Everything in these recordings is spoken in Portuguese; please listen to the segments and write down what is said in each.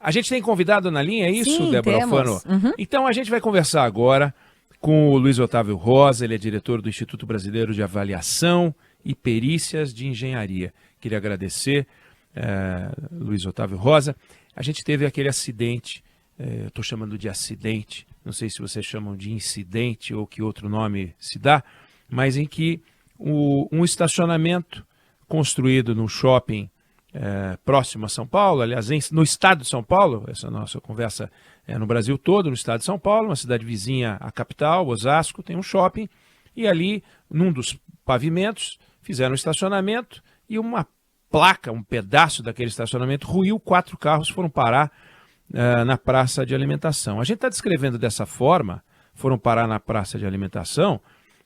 A gente tem convidado na linha, é isso, Sim, Débora temos. Alfano? Então a gente vai conversar agora com o Luiz Otávio Rosa, ele é diretor do Instituto Brasileiro de Avaliação e Perícias de Engenharia. Queria agradecer, Luiz Otávio Rosa. A gente teve aquele acidente, eu estou chamando de acidente, não sei se vocês chamam de incidente ou que outro nome se dá, mas em que um estacionamento construído num shopping próximo a São Paulo, aliás, no estado de São Paulo, essa nossa conversa é no Brasil todo, no estado de São Paulo, uma cidade vizinha à capital, Osasco, tem um shopping, e ali, num dos pavimentos, fizeram um estacionamento e uma placa, um pedaço daquele estacionamento ruiu, 4 carros foram parar na praça de alimentação. A gente está descrevendo dessa forma, foram parar na praça de alimentação,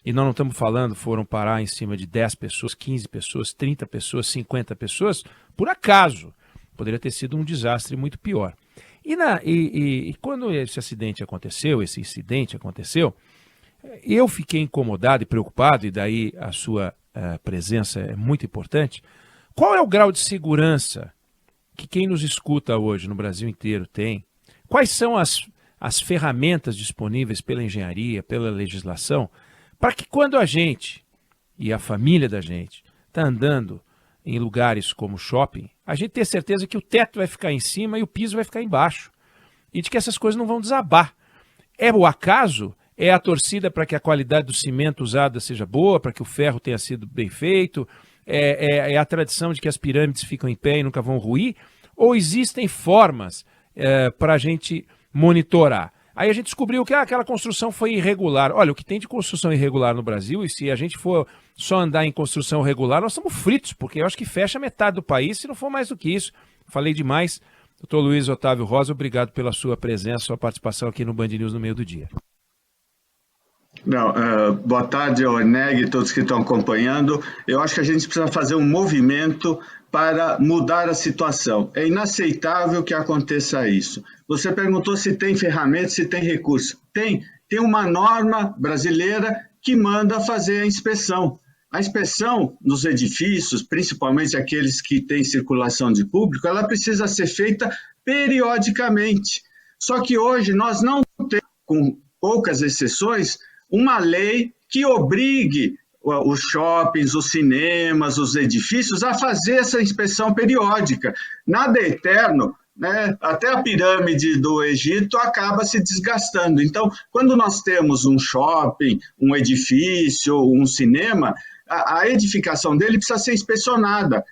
e nós não estamos falando, foram parar em cima de 10 pessoas, 15 pessoas, 30 pessoas, 50 pessoas, por acaso. Poderia ter sido um desastre muito pior. E quando esse incidente aconteceu, eu fiquei incomodado e preocupado, e daí a sua presença é muito importante. Qual é o grau de segurança que quem nos escuta hoje no Brasil inteiro tem? Quais são as ferramentas disponíveis pela engenharia, pela legislação, para que quando a gente e a família da gente está andando em lugares como shopping, a gente tenha certeza que o teto vai ficar em cima e o piso vai ficar embaixo. E de que essas coisas não vão desabar. É o acaso? É a torcida para que a qualidade do cimento usado seja boa, para que o ferro tenha sido bem feito? É a tradição de que as pirâmides ficam em pé e nunca vão ruir? Ou existem formas para a gente monitorar? Aí a gente descobriu que aquela construção foi irregular. Olha, o que tem de construção irregular no Brasil, e se a gente for só andar em construção regular, nós estamos fritos, porque eu acho que fecha metade do país, se não for mais do que isso. Falei demais. Doutor Luiz Otávio Rosa, obrigado pela sua presença, sua participação aqui no Band News no meio do dia. Boa tarde, Orneg e todos que estão acompanhando. Eu acho que a gente precisa fazer um movimento para mudar a situação. É inaceitável que aconteça isso. Você perguntou se tem ferramentas, se tem recurso. Tem uma norma brasileira que manda fazer a inspeção. A inspeção nos edifícios, principalmente aqueles que têm circulação de público, ela precisa ser feita periodicamente. Só que hoje nós não temos, com poucas exceções, uma lei que obrigue os shoppings, os cinemas, os edifícios a fazer essa inspeção periódica. Nada é eterno, né? Até a pirâmide do Egito acaba se desgastando. Então, quando nós temos um shopping, um edifício, um cinema, a edificação dele precisa ser inspecionada.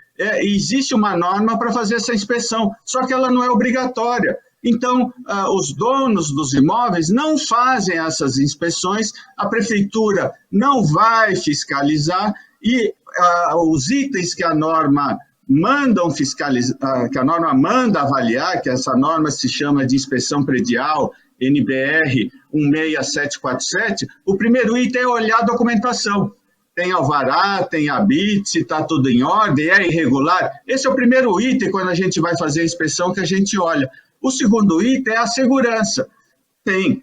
Existe uma norma para fazer essa inspeção, só que ela não é obrigatória. Então, os donos dos imóveis não fazem essas inspeções, a prefeitura não vai fiscalizar e os itens que a norma manda fiscalizar, que a norma manda avaliar, que essa norma se chama de inspeção predial, NBR 16747, o primeiro item é olhar a documentação. Tem alvará, tem habite, se está tudo em ordem, é irregular. Esse é o primeiro item quando a gente vai fazer a inspeção que a gente olha. O segundo item é a segurança. Tem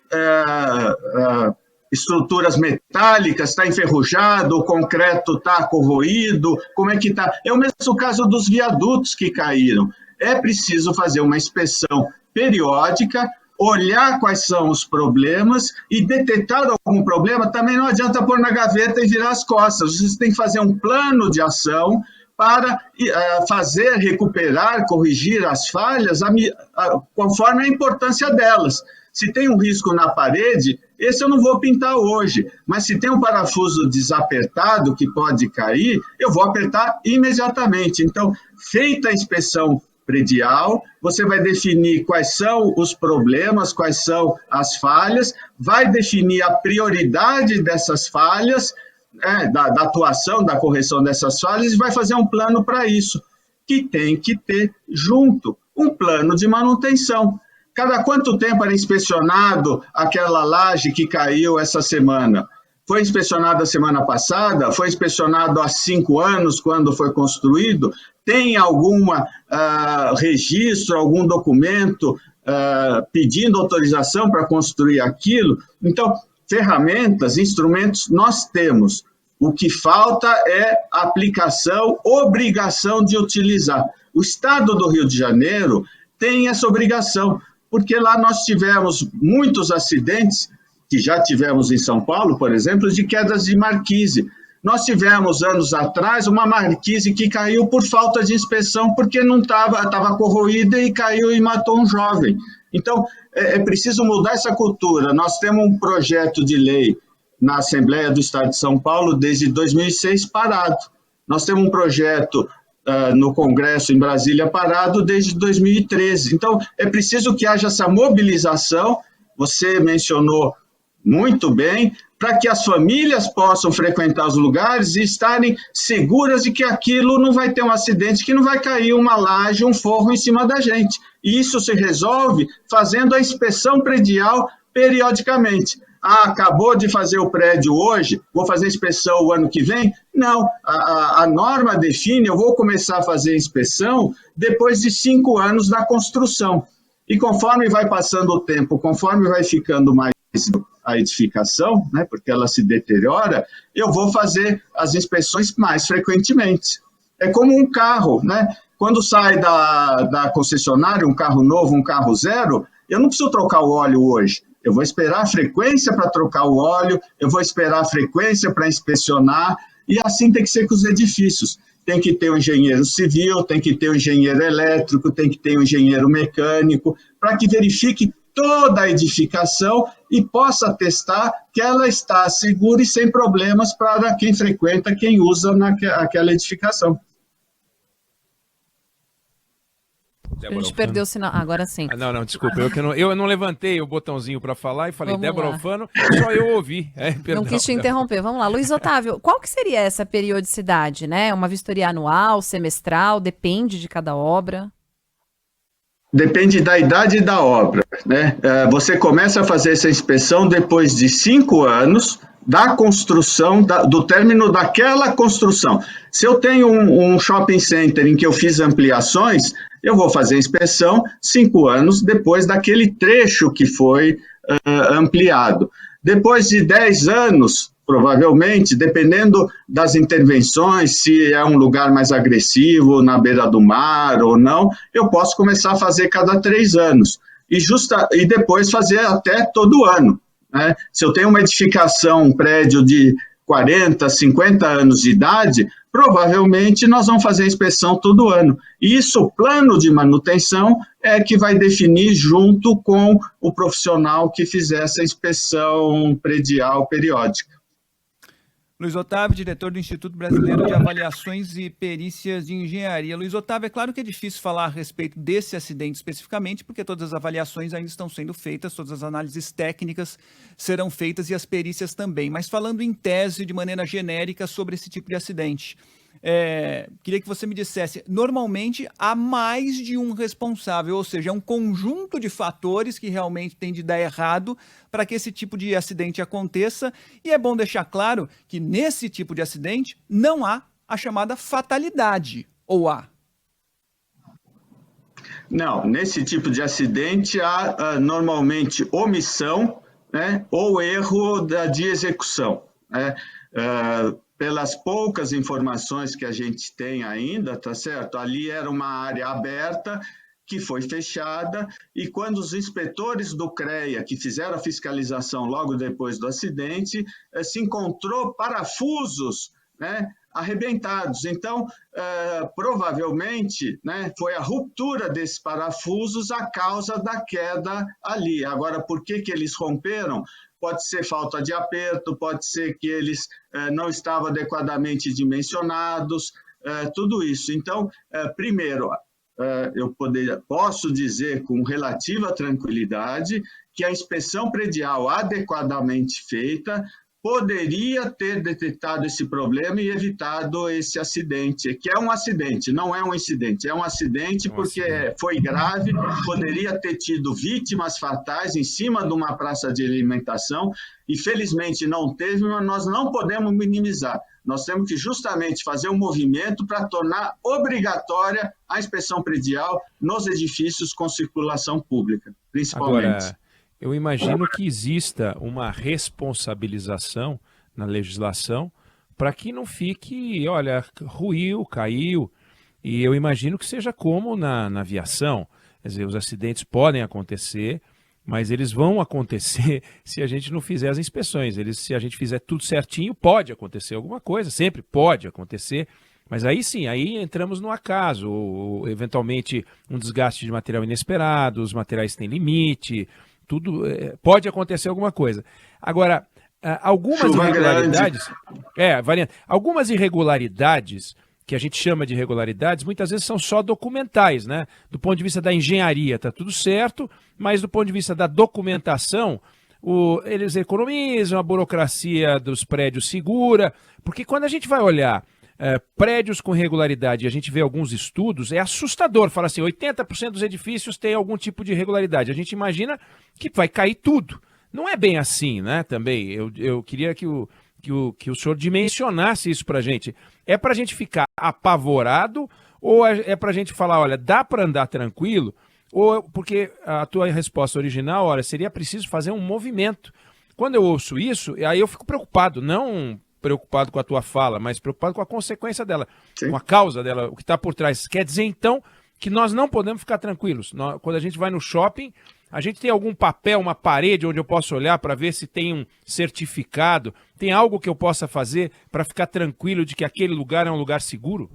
estruturas metálicas, está enferrujado, o concreto está corroído, como é que está? É o mesmo caso dos viadutos que caíram. É preciso fazer uma inspeção periódica, olhar quais são os problemas e detectar algum problema, também não adianta pôr na gaveta e virar as costas. Você tem que fazer um plano de ação para fazer, recuperar, corrigir as falhas conforme a importância delas. Se tem um risco na parede, esse eu não vou pintar hoje, mas se tem um parafuso desapertado que pode cair, eu vou apertar imediatamente. Então, feita a inspeção predial, você vai definir quais são os problemas, quais são as falhas, vai definir a prioridade dessas falhas, da atuação, da correção dessas falhas, e vai fazer um plano para isso, que tem que ter junto um plano de manutenção. Cada quanto tempo era inspecionado aquela laje que caiu essa semana? Foi inspecionado a semana passada? Foi inspecionado há 5 anos, quando foi construído? Tem algum registro, algum documento pedindo autorização para construir aquilo? Então, ferramentas, instrumentos, nós temos. O que falta é aplicação, obrigação de utilizar. O Estado do Rio de Janeiro têm essa obrigação, porque lá nós tivemos muitos acidentes, que já tivemos em São Paulo, por exemplo, de quedas de marquise. Nós tivemos, anos atrás, uma marquise que caiu por falta de inspeção, porque não estava corroída e caiu e matou um jovem. Então, é preciso mudar essa cultura. Nós temos um projeto de lei na Assembleia do Estado de São Paulo desde 2006 parado. Nós temos um projeto no Congresso em Brasília parado desde 2013. Então, é preciso que haja essa mobilização, você mencionou muito bem, para que as famílias possam frequentar os lugares e estarem seguras de que aquilo não vai ter um acidente, que não vai cair uma laje, um forro em cima da gente. E isso se resolve fazendo a inspeção predial periodicamente. Acabou de fazer o prédio hoje, vou fazer a inspeção o ano que vem? Não, a norma define, eu vou começar a fazer a inspeção depois de 5 anos da construção. E conforme vai passando o tempo, conforme vai ficando mais a edificação, né, porque ela se deteriora, eu vou fazer as inspeções mais frequentemente. É como um carro, né? Quando sai da concessionária, um carro novo, um carro zero, eu não preciso trocar o óleo hoje. Eu vou esperar a frequência para trocar o óleo, eu vou esperar a frequência para inspecionar, e assim tem que ser com os edifícios. Tem que ter um engenheiro civil, tem que ter um engenheiro elétrico, tem que ter um engenheiro mecânico, para que verifique toda a edificação e possa atestar que ela está segura e sem problemas para quem frequenta, quem usa aquela edificação. A gente perdeu o sinal. Agora sim. Não, desculpa. Eu não levantei o botãozinho para falar e falei, Débora Alfano, só eu ouvi. Não quis te interromper. Vamos lá. Luiz Otávio, qual que seria essa periodicidade, né? Uma vistoria anual, semestral, depende de cada obra? Depende da idade da obra, né? Você começa a fazer essa inspeção depois de 5 anos da construção, do término daquela construção. Se eu tenho um shopping center em que eu fiz ampliações, eu vou fazer a inspeção 5 anos depois daquele trecho que foi ampliado. Depois de 10 anos, provavelmente, dependendo das intervenções, se é um lugar mais agressivo, na beira do mar ou não, eu posso começar a fazer cada 3 anos. E depois fazer até todo ano, né? Se eu tenho uma edificação, um prédio de 40, 50 anos de idade, provavelmente nós vamos fazer a inspeção todo ano. E isso, o plano de manutenção é que vai definir junto com o profissional que fizer essa inspeção predial periódica. Luiz Otávio, diretor do Instituto Brasileiro de Avaliações e Perícias de Engenharia. Luiz Otávio, é claro que é difícil falar a respeito desse acidente especificamente, porque todas as avaliações ainda estão sendo feitas, todas as análises técnicas serão feitas e as perícias também. Mas falando em tese, de maneira genérica, sobre esse tipo de acidente, queria que você me dissesse, normalmente há mais de um responsável, ou seja, é um conjunto de fatores que realmente tem de dar errado para que esse tipo de acidente aconteça, e é bom deixar claro que nesse tipo de acidente não há a chamada fatalidade, ou há? Não, nesse tipo de acidente há normalmente omissão, né, ou erro de execução, né? Pelas poucas informações que a gente tem ainda, tá certo? Ali era uma área aberta que foi fechada e quando os inspetores do CREA, que fizeram a fiscalização logo depois do acidente, se encontrou parafusos, né, arrebentados. Então, provavelmente, né, foi a ruptura desses parafusos a causa da queda ali. Agora, por que eles romperam? Pode ser falta de aperto, pode ser que eles não estavam adequadamente dimensionados, tudo isso. Então, primeiro, eu posso dizer com relativa tranquilidade que a inspeção predial adequadamente feita poderia ter detectado esse problema e evitado esse acidente, que é um acidente, não é um incidente, é um acidente porque foi grave, poderia ter tido vítimas fatais em cima de uma praça de alimentação e felizmente não teve, mas nós não podemos minimizar. Nós temos que justamente fazer um movimento para tornar obrigatória a inspeção predial nos edifícios com circulação pública, principalmente. Agora, eu imagino que exista uma responsabilização na legislação para que não fique, olha, ruiu, caiu, e eu imagino que seja como na aviação. Quer dizer, os acidentes podem acontecer, mas eles vão acontecer se a gente não fizer as inspeções. Se a gente fizer tudo certinho, pode acontecer alguma coisa, sempre pode acontecer, mas aí sim, aí entramos no acaso, ou eventualmente um desgaste de material inesperado, os materiais têm limite, tudo pode acontecer alguma coisa. Agora, algumas irregularidades, algumas irregularidades que a gente chama de irregularidades, muitas vezes são só documentais, né? Do ponto de vista da engenharia está tudo certo, mas do ponto de vista da documentação, eles economizam, a burocracia dos prédios segura, porque quando a gente vai olhar prédios com irregularidade e a gente vê alguns estudos, é assustador, fala assim, 80% dos edifícios têm algum tipo de irregularidade. A gente imagina que vai cair tudo. Não é bem assim, né? Também, eu queria que o senhor dimensionasse isso para a gente. É para a gente ficar apavorado ou é para a gente falar, olha, dá para andar tranquilo? Ou porque a tua resposta original, olha, seria preciso fazer um movimento. Quando eu ouço isso, aí eu fico preocupado, não preocupado com a tua fala, mas preocupado com a consequência dela, com a causa dela, o que está por trás. Quer dizer, então, que nós não podemos ficar tranquilos. Quando a gente vai no shopping, a gente tem algum papel, uma parede onde eu posso olhar para ver se tem um certificado, tem algo que eu possa fazer para ficar tranquilo de que aquele lugar é um lugar seguro?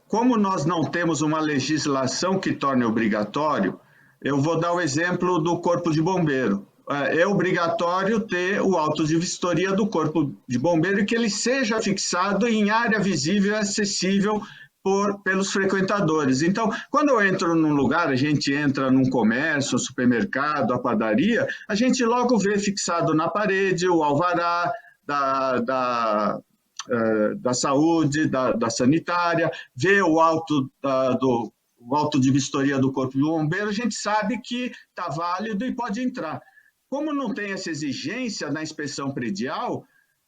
Como nós não temos uma legislação que torne obrigatório, eu vou dar o exemplo do Corpo de Bombeiro. É obrigatório ter o auto de vistoria do Corpo de Bombeiro e que ele seja fixado em área visível e acessível pelos frequentadores. Então, quando eu entro num lugar, a gente entra num comércio, um supermercado, a padaria, a gente logo vê fixado na parede o alvará da saúde, da sanitária, vê o auto de vistoria do Corpo de Bombeiro, a gente sabe que está válido e pode entrar. Como não tem essa exigência na inspeção predial,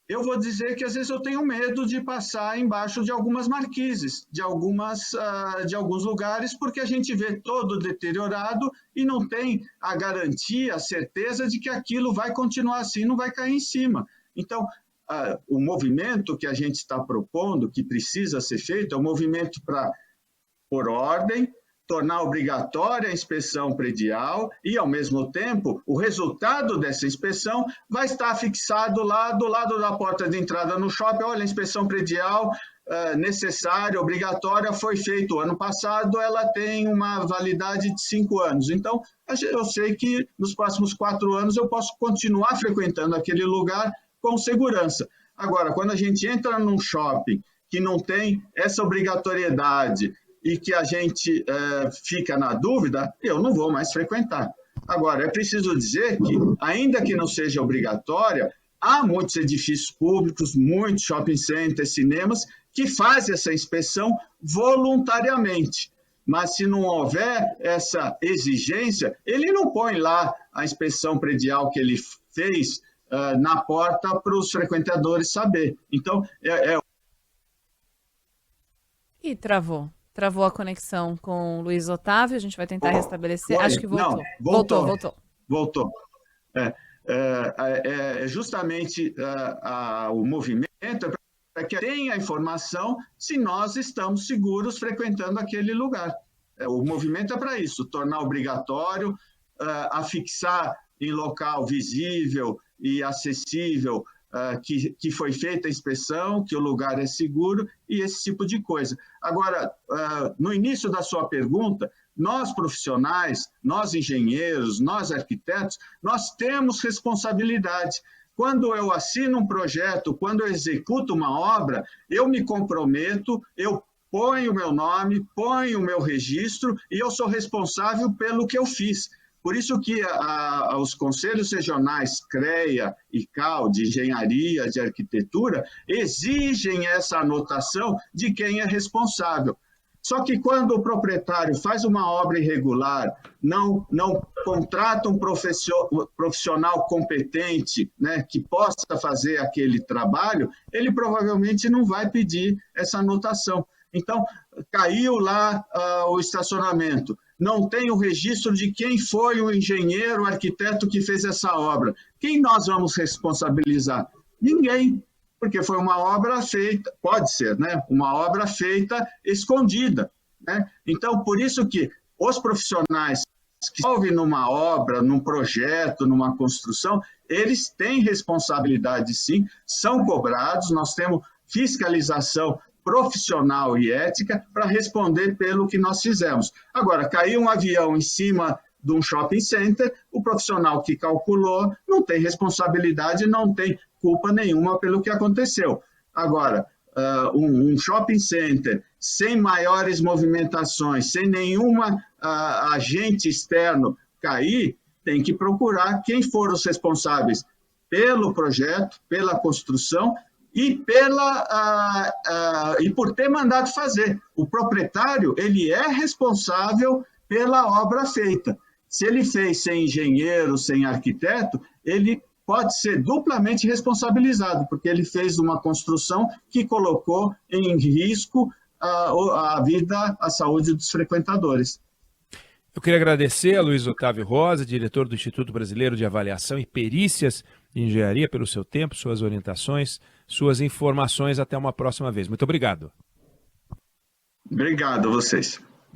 eu vou dizer que às vezes eu tenho medo de passar embaixo de algumas marquises, de alguns lugares, porque a gente vê todo deteriorado e não tem a garantia, a certeza de que aquilo vai continuar assim, não vai cair em cima. Então, o movimento que a gente está propondo, que precisa ser feito, é um movimento para, por ordem, tornar obrigatória a inspeção predial e, ao mesmo tempo, o resultado dessa inspeção vai estar fixado lá do lado da porta de entrada no shopping. Olha, a inspeção predial necessária, obrigatória, foi feita o ano passado, ela tem uma validade de 5 anos. Então, eu sei que nos próximos 4 anos eu posso continuar frequentando aquele lugar com segurança. Agora, quando a gente entra num shopping que não tem essa obrigatoriedade e que a gente fica na dúvida, eu não vou mais frequentar. Agora, é preciso dizer que, ainda que não seja obrigatória, há muitos edifícios públicos, muitos shopping centers, cinemas, que fazem essa inspeção voluntariamente. Mas se não houver essa exigência, ele não põe lá a inspeção predial que ele fez na porta para os frequentadores saber. Então, E travou a conexão com o Luiz Otávio, a gente vai tentar restabelecer. Acho que voltou. Não, voltou. Justamente o movimento para que tenha a informação se nós estamos seguros frequentando aquele lugar. O movimento é para isso, tornar obrigatório, afixar em local visível e acessível que foi feita a inspeção, que o lugar é seguro e esse tipo de coisa. Agora, no início da sua pergunta, nós profissionais, nós engenheiros, nós arquitetos, nós temos responsabilidade. Quando eu assino um projeto, quando eu executo uma obra, eu me comprometo, eu ponho o meu nome, ponho o meu registro e eu sou responsável pelo que eu fiz. Por isso que os conselhos regionais CREA e CAL, de engenharia, de arquitetura, exigem essa anotação de quem é responsável. Só que quando o proprietário faz uma obra irregular, não contrata um profissional competente, né, que possa fazer aquele trabalho, ele provavelmente não vai pedir essa anotação. Então, caiu lá o estacionamento. Não tem o registro de quem foi o engenheiro, o arquiteto que fez essa obra. Quem nós vamos responsabilizar? Ninguém, porque foi uma obra feita, pode ser, né? Uma obra feita escondida. né? Então, por isso que os profissionais que envolvem numa obra, num projeto, numa construção, eles têm responsabilidade, sim, são cobrados, nós temos fiscalização profissional e ética para responder pelo que nós fizemos. Agora, caiu um avião em cima de um shopping center, o profissional que calculou não tem responsabilidade, não tem culpa nenhuma pelo que aconteceu. Agora, um shopping center sem maiores movimentações, sem nenhuma agente externo cair, tem que procurar quem foram os responsáveis pelo projeto, pela construção e por ter mandado fazer. O proprietário, ele é responsável pela obra feita. Se ele fez sem engenheiro, sem arquiteto, ele pode ser duplamente responsabilizado, porque ele fez uma construção que colocou em risco a vida, a saúde dos frequentadores. Eu queria agradecer a Luiz Otávio Rosa, diretor do Instituto Brasileiro de Avaliação e Perícias de Engenharia, pelo seu tempo, suas orientações, suas informações. Até uma próxima vez. Muito obrigado. Obrigado a vocês.